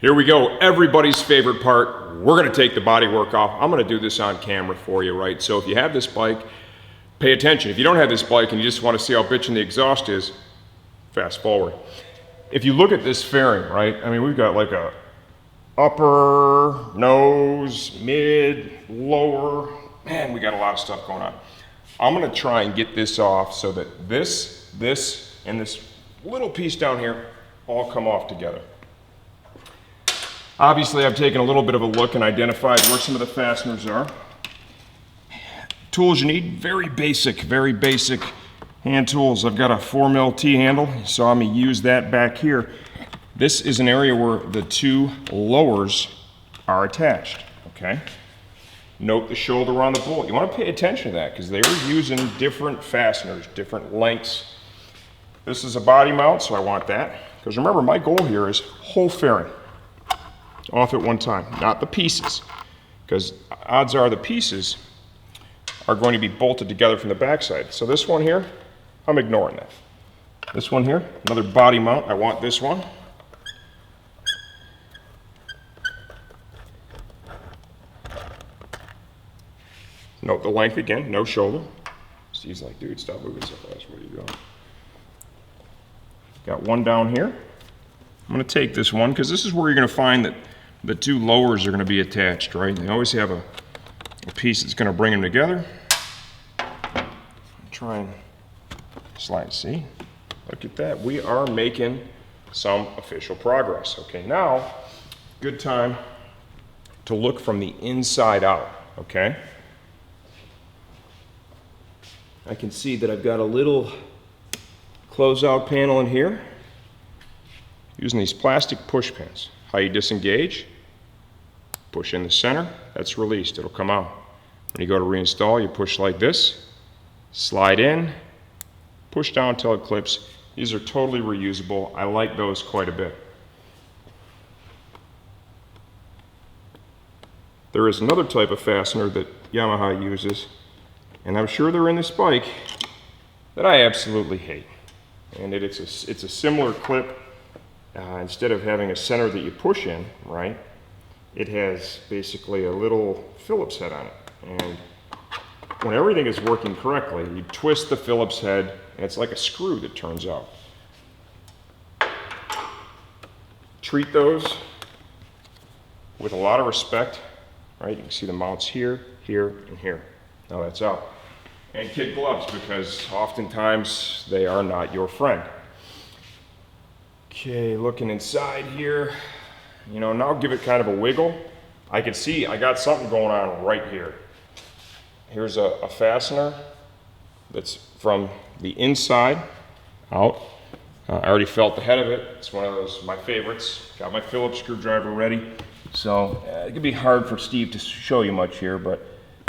Here we go, everybody's favorite part. We're gonna take the bodywork off. I'm gonna do this on camera for you, right? So if you have this bike, pay attention. If you don't have this bike and you just wanna see how bitchin' the exhaust is, fast forward. If you look at this fairing, right? I mean, we've got like a upper, nose, mid, lower. Man, we got a lot of stuff going on. I'm gonna try and get this off so that this, and this little piece down here all come off together. Obviously, I've taken a little bit of a look and identified where some of the fasteners are. Tools you need, very basic hand tools. I've got a 4mm T-handle. You saw me use that back here. This is an area where the two lowers are attached, okay? Note the shoulder on the bolt. You want to pay attention to that because they were using different fasteners, different lengths. This is a body mount, so I want that. Because remember, my goal here is whole fairing off at one time, not the pieces. Because odds are the pieces are going to be bolted together from the backside. So this one here, I'm ignoring that. This one here, another body mount, I want this one. Note the length again, no shoulder. Steve's like, dude, stop moving so fast, where are you going? Got one down here. I'm gonna take this one, because this is where you're gonna find that the two lowers are gonna be attached, right? They always have a piece that's gonna bring them together. Try and slide, see? Look at that, we are making some official progress. Okay, now, good time to look from the inside out, okay? I can see that I've got a little closeout panel in here using these plastic push pins. How you disengage, push in the center, that's released, it'll come out. When you go to reinstall, you push like this, slide in, push down until it clips. These are totally reusable. I like those quite a bit. There is another type of fastener that Yamaha uses, and I'm sure they're in this bike, that I absolutely hate. And it's a similar clip. Instead of having a center that you push in, right, it has basically a little Phillips head on it. And when everything is working correctly, you twist the Phillips head, and it's like a screw that turns out. Treat those with a lot of respect, right? You can see the mounts here, here, and here. Now that's out. And kid gloves, because oftentimes they are not your friend. Okay, looking inside here, you know, now give it kind of a wiggle. I can see I got something going on right here. Here's a fastener that's from the inside out. I already felt the head of it. It's one of those, my favorites. Got my Phillips screwdriver ready. So it could be hard for Steve to show you much here, but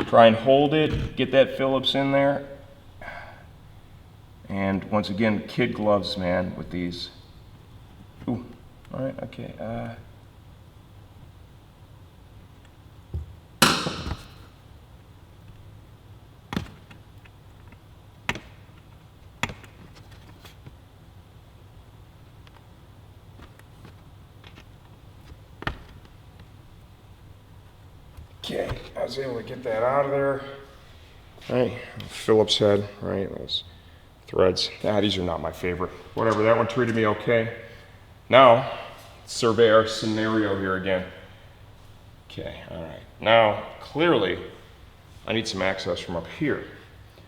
try and hold it, get that Phillips in there. And once again, kid gloves, man, with these. Ooh, all right, okay. Okay, I was able to get that out of there. All right, Phillips head, right, those threads. These are not my favorite. Whatever, that one treated me okay. Now, survey our scenario here again. Okay, all right. Now, clearly, I need some access from up here.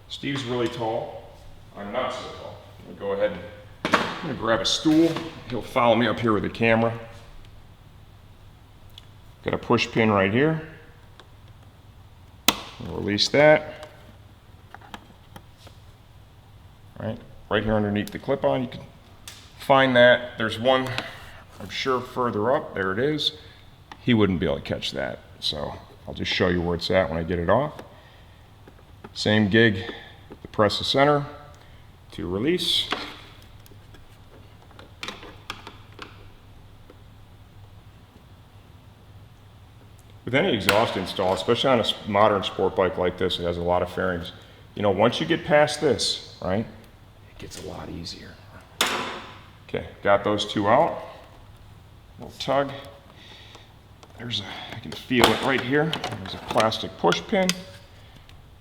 Steve's really tall. I'm not so tall. I'm gonna go ahead and I'm gonna grab a stool. He'll follow me up here with the camera. Got a push pin right here. We'll release that. Right here underneath the clip-on, you can find that. There's one, I'm sure, further up. There it is. He wouldn't be able to catch that, so I'll just show you where it's at when I get it off. Same gig, to press the center, to release. With any exhaust install, especially on a modern sport bike like this, it has a lot of fairings. You know, once you get past this, right, it gets a lot easier. Okay, got those two out. Little tug. I can feel it right here. There's a plastic push pin,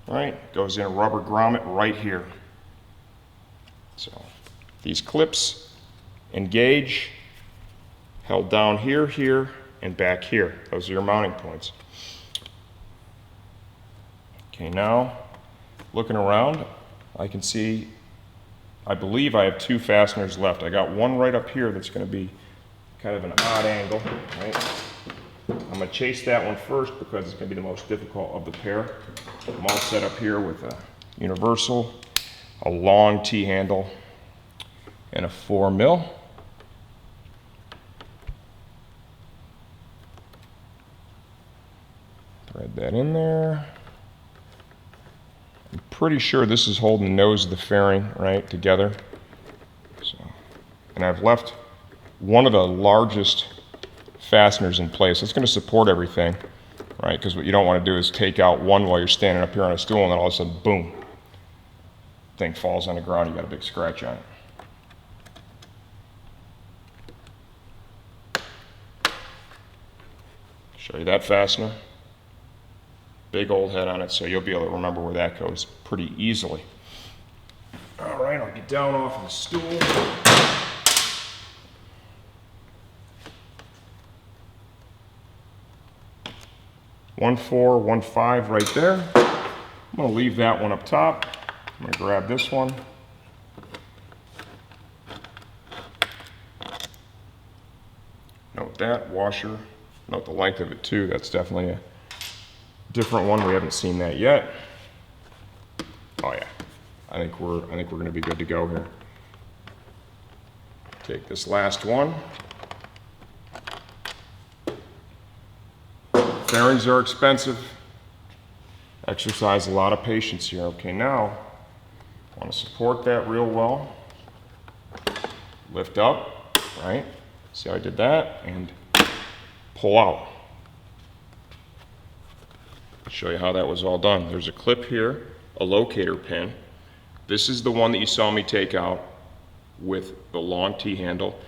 right? Goes in a rubber grommet right here. So these clips engage, held down here, here, and back here. Those are your mounting points. Okay, now looking around, I can see, I believe I have 2 fasteners left. I got one right up here that's going to be kind of an odd angle, right? I'm going to chase that one first because it's going to be the most difficult of the pair. I'm all set up here with a universal, a long T-handle, and a 4mm. Thread that in there. I'm pretty sure this is holding the nose of the fairing right together. So, and I've left one of the largest fasteners in place. It's going to support everything, right? Because what you don't want to do is take out one while you're standing up here on a stool and then all of a sudden, boom, thing falls on the ground, you got a big scratch on it. Show you that fastener. Big old head on it, so you'll be able to remember where that goes pretty easily. All right, I'll get down off of the stool. One 4, 1 5 right there. I'm going to leave that one up top. I'm going to grab this one. Note that washer. Note the length of it too. That's definitely a different one. We haven't seen that yet. Oh yeah, I think we're going to be good to go here. Take this last one. Fairings are expensive. Exercise a lot of patience here. Okay, now I want to support that real well. Lift up, right? See how I did that? And pull out. Show you how that was all done. There's a clip here, a locator pin. This is the one that you saw me take out with the long T-handle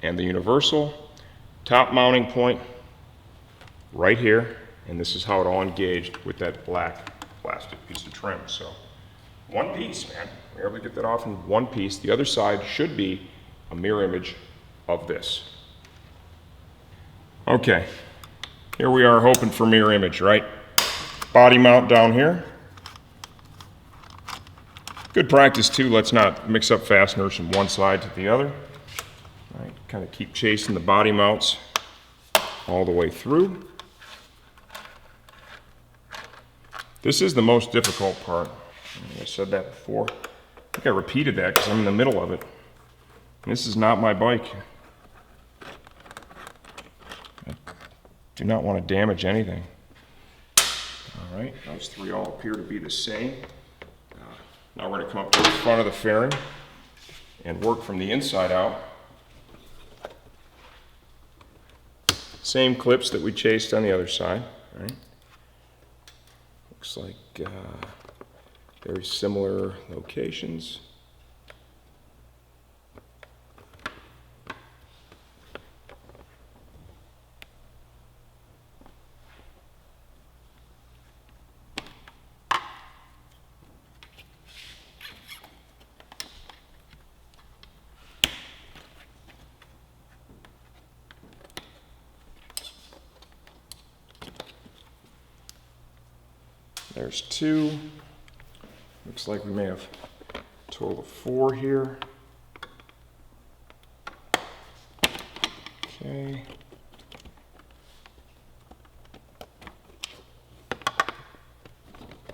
and the universal top mounting point right here, and this is how it all engaged with that black plastic piece of trim. So one piece, man. We were able to get that off in one piece. The other side should be a mirror image of this. Okay, here we are hoping for mirror image, right? Body mount down here. Good practice too, let's not mix up fasteners from one side to the other. All right, kind of keep chasing the body mounts all the way through. This is the most difficult part. I said that before. I think I repeated that because I'm in the middle of it. And this is not my bike. I do not want to damage anything. All right, those 3 all appear to be the same. Now we're going to come up to the front of the fairing and work from the inside out. Same clips that we chased on the other side, right? Looks like very similar locations. There's 2. Looks like we may have a total of 4 here. Okay. And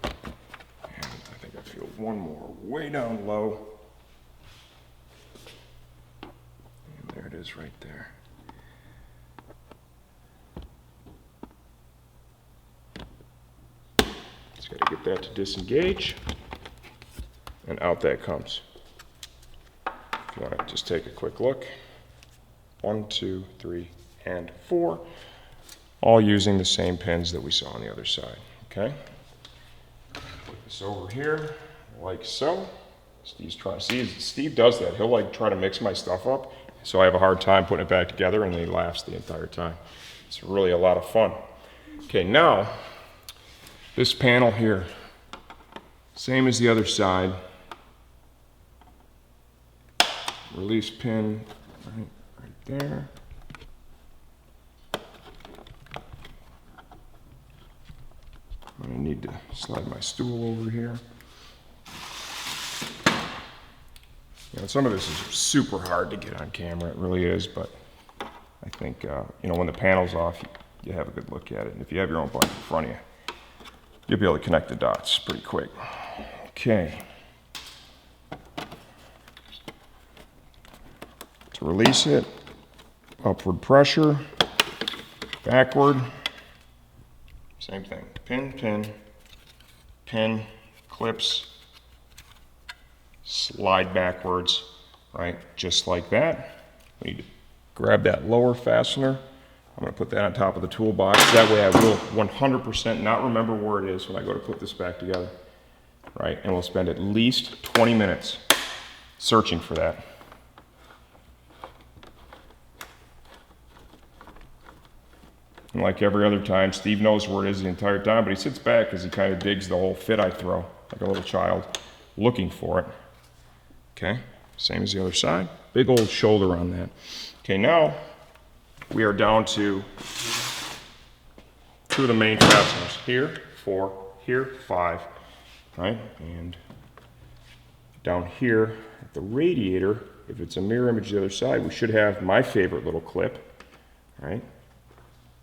I think I feel one more way down low. And there it is right there. Got to get that to disengage, and out that comes. If you want to just take a quick look. 1, 2, 3, and 4, all using the same pins that we saw on the other side. Okay. Put this over here, like so. Steve's trying to see. Steve does that. He'll like try to mix my stuff up, so I have a hard time putting it back together, and he laughs the entire time. It's really a lot of fun. Okay, now, this panel here, same as the other side. Release pin right there. I'm gonna need to slide my stool over here. You know, some of this is super hard to get on camera, it really is, but I think, you know, when the panel's off, you have a good look at it. And if you have your own bike in front of you, you'll be able to connect the dots pretty quick. Okay. To release it, upward pressure, backward, same thing. Pin, pin, pin, clips, slide backwards, right? Just like that. We need to grab that lower fastener. I'm gonna put that on top of the toolbox. That way I will 100% not remember where it is when I go to put this back together, right? And we'll spend at least 20 minutes searching for that. And like every other time, Steve knows where it is the entire time, but he sits back because he kind of digs the whole fit I throw, like a little child looking for it. Okay, same as the other side. Big old shoulder on that. Okay, now we are down to two of the main fasteners. Here, 4, here, 5, right? And down here at the radiator, if it's a mirror image the other side, we should have my favorite little clip, right?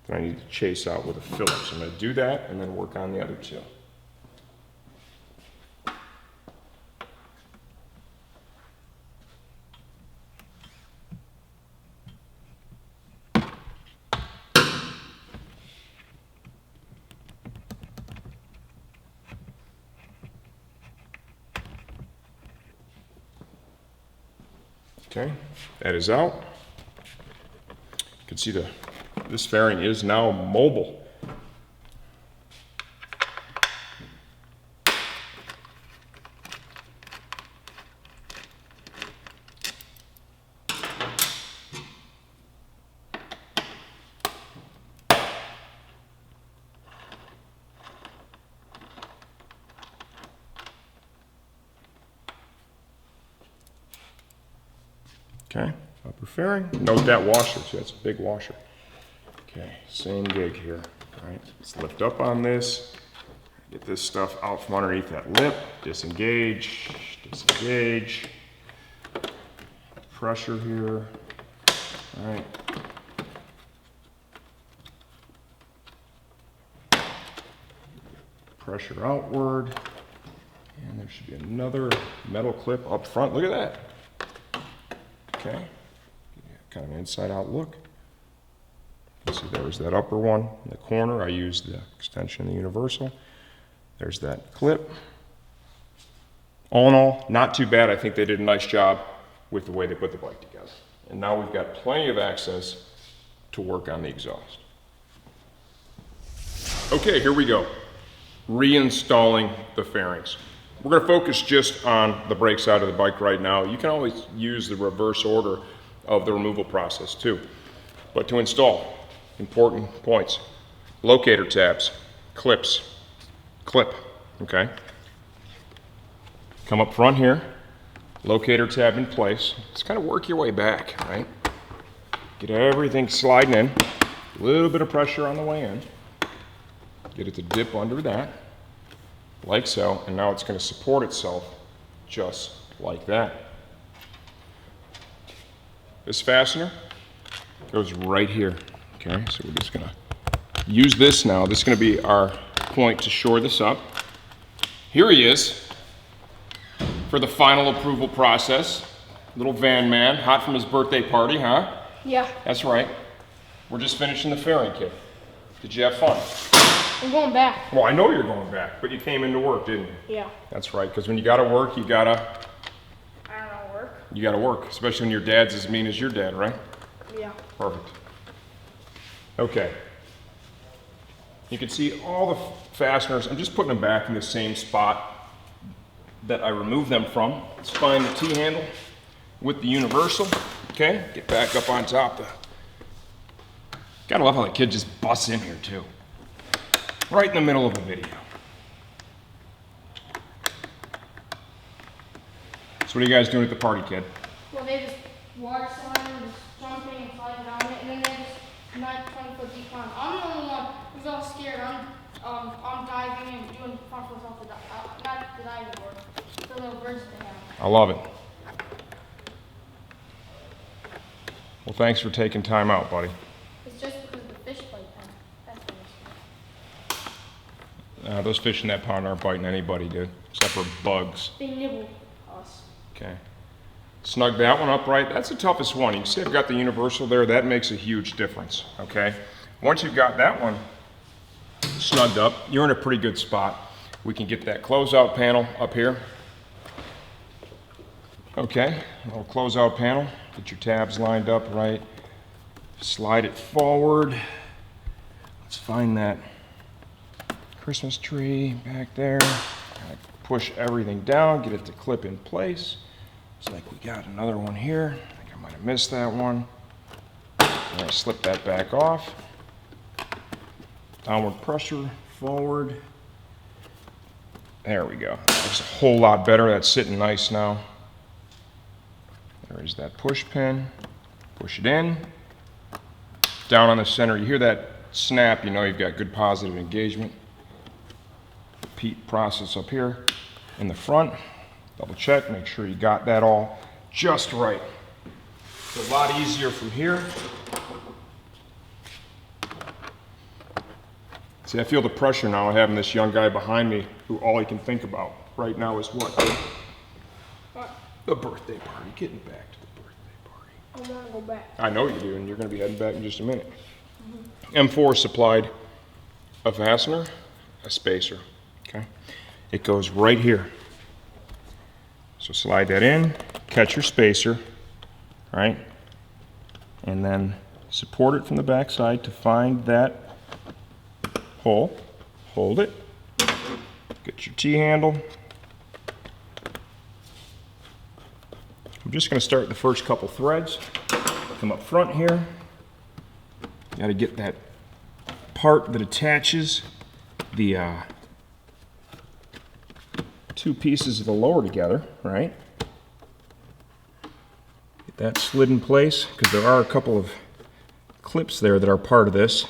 That I need to chase out with a Phillips. I'm going to do that and then work on the other two. Okay, that is out. You can see this fairing is now mobile. Okay, upper fairing. Note that washer, too. That's a big washer. Okay, same gig here. All right, let's lift up on this. Get this stuff out from underneath that lip. Disengage, disengage. Pressure here. All right. Pressure outward. And there should be another metal clip up front. Look at that. Okay, kind of an inside out look. See, there's that upper one in the corner. I used the extension of the universal. There's that clip. All in all, not too bad. I think they did a nice job with the way they put the bike together. And now we've got plenty of access to work on the exhaust. Okay, here we go. Reinstalling the fairings. We're going to focus just on the brake side of the bike right now. You can always use the reverse order of the removal process too. But to install, important points. Locator tabs, clips, clip, okay? Come up front here, locator tab in place. Just kind of work your way back, right? Get everything sliding in. A little bit of pressure on the way in. Get it to dip under that. Like so, and now it's going to support itself just like that. This fastener goes right here, okay? So we're just going to use this now. This is going to be our point to shore this up. Here he is for the final approval process. Little van man, hot from his birthday party, huh? Yeah. That's right. We're just finishing the fairing kit. Did you have fun? I'm going back. Well, I know you're going back, but you came into work, didn't you? Yeah. That's right, because when you gotta work, you gotta... I don't know, work? You gotta work, especially when your dad's as mean as your dad, right? Yeah. Perfect. Okay. You can see all the fasteners. I'm just putting them back in the same spot that I removed them from. Let's find the T-handle with the universal. Okay, get back up on top. Gotta love how the kid just busts in here too. Right in the middle of a video. So what are you guys doing at the party, kid? Well, they just water slide and just jumping and sliding down it, and then they just not 20-foot deep pond. I'm the only one who's all scared. I'm diving and doing front flips off the not the diving board. The little birds they have. I love it. Well, thanks for taking time out, buddy. It's just because of the fish bite pen. That's what it's. Those fish in that pond aren't biting anybody, dude, except for bugs. They nibble us. Okay. Snug that one up right. That's the toughest one. You see I've got the universal there. That makes a huge difference, okay? Once you've got that one snugged up, you're in a pretty good spot. We can get that closeout panel up here. Okay, a little closeout panel. Get your tabs lined up right. Slide it forward. Let's find that Christmas tree back there. Push everything down, get it to clip in place. Looks like we got another one here. I think I might have missed that one. I'm gonna slip that back off. Downward pressure, forward. There we go. Looks a whole lot better. That's sitting nice now. There's that push pin. Push it in. Down on the center. You hear that snap, you know you've got good positive engagement. Repeat process up here in the front. Double check, make sure you got that all just right. It's a lot easier from here. See, I feel the pressure now having this young guy behind me who all he can think about right now is what? What? The birthday party, getting back to the birthday party. I want to go back. I know you do, and you're going to be heading back in just a minute. M4 supplied a fastener, a spacer, okay? It goes right here. So slide that in, catch your spacer, right? And then support it from the back side to find that hole. Hold it. Get your T-handle. I'm just going to start the first couple threads. Come up front here. You got to get that part that attaches the two pieces of the lower together, right? Get that slid in place because there are a couple of clips there that are part of this.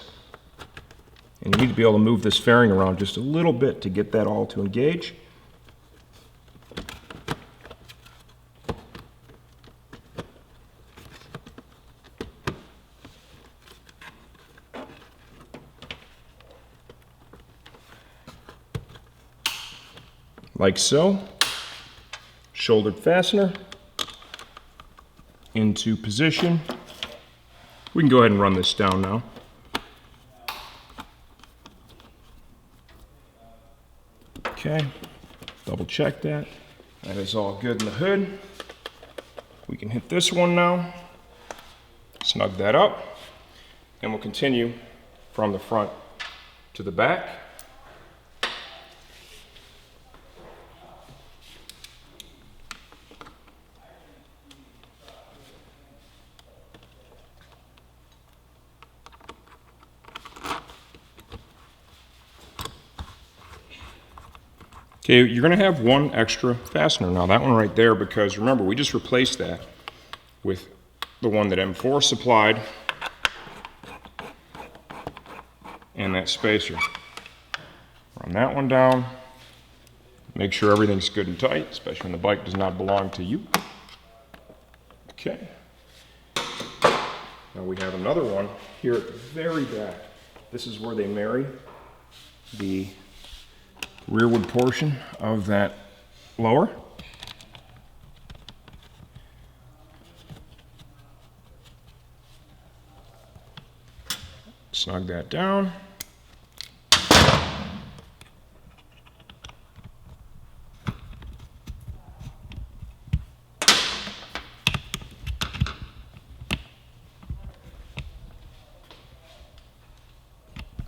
And you need to be able to move this fairing around just a little bit to get that all to engage. Like so. Shouldered fastener into position. We can go ahead and run this down now. Okay, double check that. That is all good in the hood. We can hit this one now. Snug that up. And we'll continue from the front to the back. Okay, you're going to have one extra fastener now, that one right there, because remember, we just replaced that with the one that M4 supplied and that spacer. Run that one down. Make sure everything's good and tight, especially when the bike does not belong to you. Okay. Now we have another one here at the very back. This is where they marry the rearward portion of that lower. Snug that down.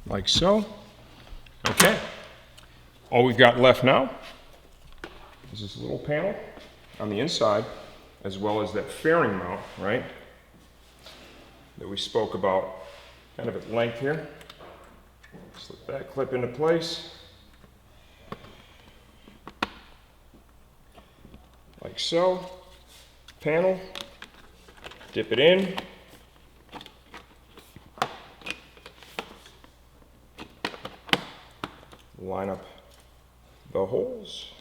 Like so. Okay. All we've got left now is this little panel on the inside, as well as that fairing mount, right, that we spoke about kind of at length here. Slip that clip into place. Like so. Panel, dip it in. Line up the holes.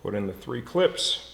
Put in the 3 clips.